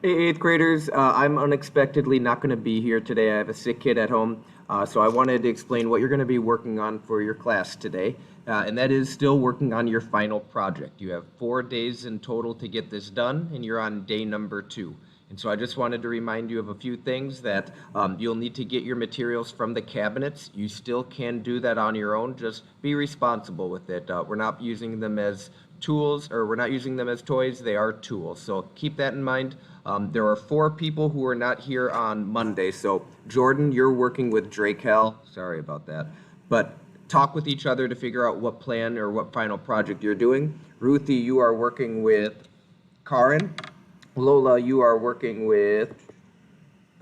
Hey, eighth graders, I'm unexpectedly not going to be here today. I have a sick kid at home, so I wanted to explain what you're going to be working on for your class today, and that is still working on your final project. You have 4 days in total to get this done, and you're on day number 2. And so I just wanted to remind you of a few things that you'll need to get your materials from the cabinets. You still can do that on your own. Just be responsible with it. We're not using them as tools, or we're not using them as toys. They are tools. So keep that in mind. There are 4 people who are not here on Monday. So Jordan, you're working with Drakel. Sorry about that. But talk with each other to figure out what plan or what final project you're doing. Ruthie, you are working with Karin. Lola, you are working with,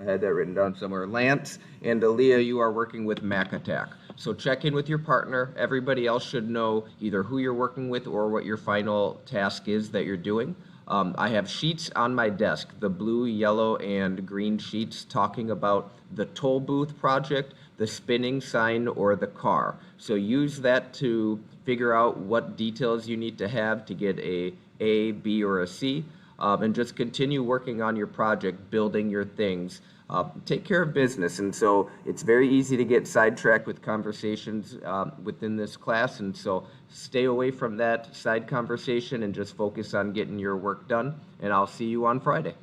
I had that written down somewhere, Lance. And Aaliyah, you are working with Mac Attack. So check in with your partner. Everybody else should know either who you're working with or what your final task is that you're doing. I have sheets on my desk, the blue, yellow, and green sheets talking about the toll booth project, the spinning sign, or the car. So use that to figure out what details you need to have to get A, B, or a C, and just continue working on your project, building your things. Take care of business. And so it's very easy to get sidetracked with conversations within this class. And so stay away from that side conversation and just focus on getting your work done. And I'll see you on Friday.